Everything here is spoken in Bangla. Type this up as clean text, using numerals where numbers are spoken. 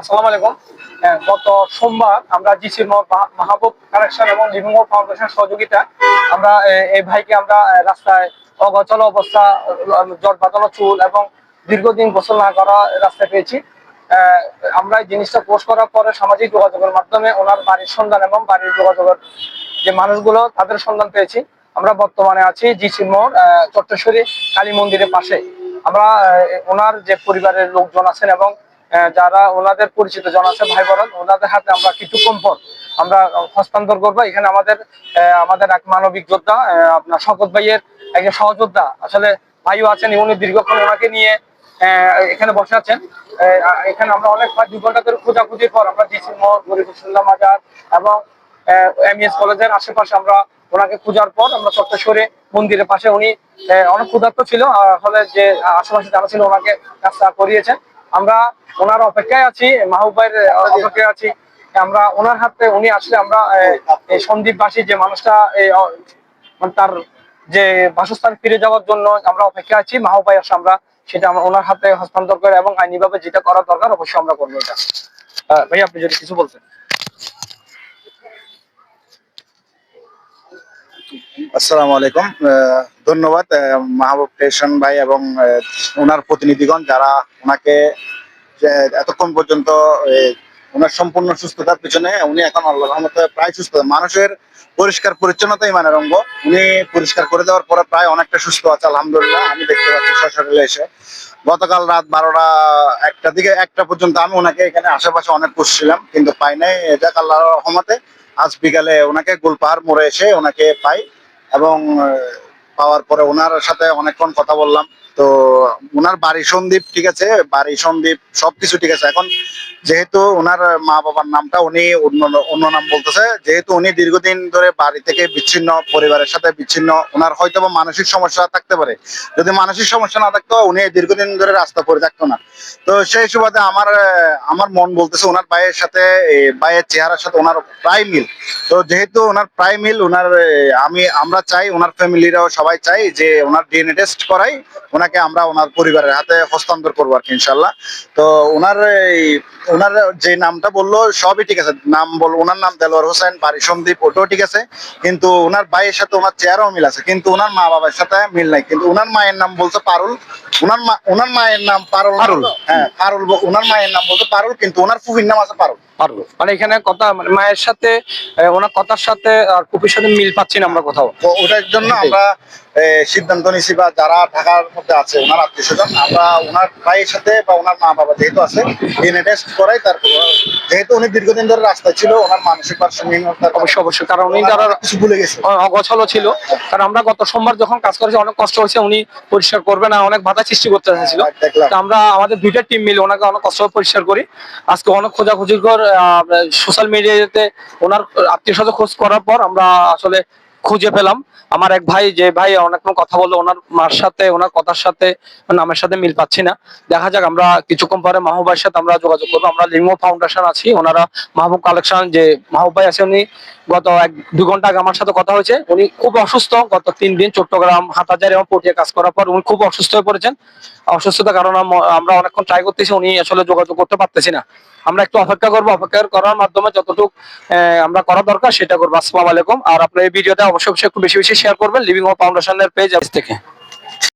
আসসালামু আলাইকুম। গত সোমবার আমরা জিসির মাহবুব কালেকশন এবং লিভিং হোপ ফাউন্ডেশন সহযোগিতা আমরা এই ভাইকে আমরা রাস্তায় অগোচর অবস্থা, জট বাঁধানো চুল এবং দীর্ঘদিন গোসল না করা রাস্তায় পেয়েছি। আমরা এই জিনিসটা পোস্ট করার পরে সামাজিক যোগাযোগের মাধ্যমে ওনার বাড়ির সন্ধান এবং বাড়ির যোগাযোগের যে মানুষগুলো তাদের সন্ধান পেয়েছি। আমরা বর্তমানে আছি জিসির মোড় চট্টেশ্বরী কালী মন্দিরের পাশে। আমরা ওনার যে পরিবারের লোকজন আছেন এবং যারা ওনাদের পরিচিত জন আছে ভাই বোন, ওনাদের হাতে আমরা কিছুক্ষণ পর আমরা হস্তান্তর করবো। এখানে আমাদের এক মানবিক যোদ্ধা, আপনার শকত ভাইয়ের একজন সহযোদ্ধা আসলে ভাইও আছেন, উনি দীর্ঘক্ষণ ওনাকে নিয়ে এখানে বসে আছেন। এখানে আমরা অনেক 2 ঘন্টা ধরে খোঁজাখুঁজির পর আমরা ডিসি মোড়, গরিবুল্লাহ মাজার এবং এমইএস কলেজের আশেপাশে আমরা ওনাকে খোঁজার পর আমরা চট্টেশ্বরে মন্দিরের পাশে, উনি অনেক ক্ষুধার্ত ছিল, ফলে যে আশেপাশে যারা ছিল ওনাকে কাজটা করিয়েছেন। আমরা ওনার অপেক্ষায় আছি, মাহবুব ভাইয়ের অপেক্ষায় আছি। আমরা ওনার হাতে উনি আসলে আমরা এই সন্দ্বীপবাসী যে মানুষটা মানে তার যে বাসস্থান ফিরে যাওয়ার জন্য আমরা অপেক্ষা আছি। মাহবুব ভাই আসলে আমরা সেটা আমরা ওনার হাতে হস্তান্তর করে এবং আইনিভাবে যেটা করা দরকার অবশ্যই আমরা করবো এটা। ভাই আপনি যদি কিছু বলতেন। আসসালামু আলাইকুম। ধন্যবাদ মাহবুব টেশন ভাই এবং ওনার প্রতিনিধিগণ যারা ওনাকে এতক্ষণ পর্যন্ত ওনার সম্পূর্ণ সুস্থতার পিছনে, উনি এখন আল্লাহর রহমতে প্রায় সুস্থ। মানুষের পরিষ্কার পরিচ্ছন্নতাই মানে রঙ্গ, উনি পরিষ্কার করে দেওয়ার পরে প্রায় অনেকটা সুস্থ আছে আলহামদুলিল্লাহ। আমি দেখতে পাচ্ছি সশরীরে এসে গতকাল রাত 12টা 1টা দিকে 1টা পর্যন্ত আমি ওনাকে এখানে আশেপাশে অনেক খুঁজছিলাম কিন্তু পাই নাই। এটা আল্লাহর রহমতে আজ বিকালে ওনাকে গোলপাহাড় মোড়ে এসে ওনাকে পাই এবং পাওয়ার পরে ওনার সাথে অনেকক্ষণ কথা বললাম। তো ওনার বাড়ি সন্দ্বীপ, ঠিক আছে, বাড়ি সন্দ্বীপ সবকিছু ঠিক আছে। এখন যেহেতু ওনার মা বাবার নামটা উনি অন্য নাম বলতেছে, যেহেতু উনি দীর্ঘদিন ধরে বাড়ি থেকে বিচ্ছিন্ন, পরিবারের সাথে বিচ্ছিন্ন, ওনার হয়তো বা মানসিক সমস্যা থাকতে পারে। যদি মানসিক সমস্যা না থাকতো উনি দীর্ঘদিন ধরে রাস্তা পড়ে থাকতো না। তো সেই সুবাদে আমার মন বলতেছে ওনার ভাইয়ের সাথে, ভাইয়ের চেহারার সাথে ওনার প্রায় মিল। তো যেহেতু ওনার প্রায় মিল, আমরা চাই, ওনার ফ্যামিলিরাও সবাই চাই যে ওনার ডিএনএ টেস্ট করাই ওনাকে আমরা ওনার পরিবারের হাতে হস্তান্তর করবো আর কি ইনশাল্লাহ। তো ওনার যে নামটা বললো সবই ঠিক আছে, ওনার নাম দেলোয়ার হোসেন, বাড়ি সন্দীপ, ওটাও ঠিক আছে। কিন্তু ওনার ভাইয়ের সাথে ওনার চেহারাও মিল আছে, কিন্তু ওনার মা বাবার সাথে মিল নাই। কিন্তু ওনার মায়ের নাম বলছে পারুল, ওনার মায়ের নাম পারুল। হ্যাঁ পারুল, ওনার মায়ের নাম বলছে পারুল, কিন্তু ওনার ফুফির নাম আছে পারুল। মানে এখানে কথা, মানে মায়ের সাথে ওনার কথার সাথে আর কুপির সাথে মিল পাচ্ছি না আমরা কোথাও। তো ওটার জন্য আমরা সিদ্ধান্ত নিছি, বা যারা ঢাকার মধ্যে আছে ওনার আত্মীয় স্বজন, আমরা ওনার ভাইয়ের সাথে বা ওনার মা বাবা যেহেতু আছে ডিএনএ টেস্ট করাই। তারপর যেহেতু উনি দীর্ঘদিন ধরে রাস্তায় ছিল, ওনার মানসিক ভারসাম্যহীনতা অবশ্যই, কারণ উনি যারা কিছু ভুলে গেছে, অগোছালো ছিল। কারণ আমরা গত সোমবার যখন কাজ করেছি অনেক কষ্ট হয়েছে, উনি পরিষ্কার করবে না, অনেক বাধা সৃষ্টি করতে চাইছিল। আমরা আমাদের 2টা টিম মিলে ওনাকে অনেক কষ্ট পরিষ্কার করি। আজকে অনেক খোঁজাখুঁজি কর সোশ্যাল মিডিয়াতে ওনার আত্মীয় স্বজন খোঁজ করার পর আমরা আসলে খুঁজে পেলাম। আমার এক ভাই, যে ভাই অনেকক্ষণ কথা বললো, ওনার মার সাথে ওনার কথার সাথে নামের সাথে মিল পাচ্ছি না। দেখা যাক, আমরা কিছুক্ষণ পরে মাহবুব ভাইয়ের সাথে আমরা যোগাযোগ করবো। আমরা লিঙ্গো ফাউন্ডেশন আছি, ওনারা মাহবুব কালেকশন যে মাহবুব ভাই আছে, উনি গত 1-2 ঘন্টা আগে আমার সাথে কথা হয়েছে। উনি খুব অসুস্থ, গত 3 দিন চট্টগ্রাম, হাটাজারি এবং পটিয়া কাজ করার পর উনি খুব অসুস্থ হয়ে পড়েছেন। অসুস্থতার কারণে আমরা অনেকক্ষণ ট্রাই করতেছি, উনি আসলে যোগাযোগ করতে পারতেছি না। আমরা একটু অপেক্ষা করবো, অপেক্ষা করার মাধ্যমে যতটুকু আমরা করা দরকার সেটা করবো। আসসালামু আলাইকুম। আর আপনার এই ভিডিওটা অবশ্যই একটু বেশি বেশি শেয়ার করবেন লিভিং হোপ ফাউন্ডেশনের পেজ থেকে।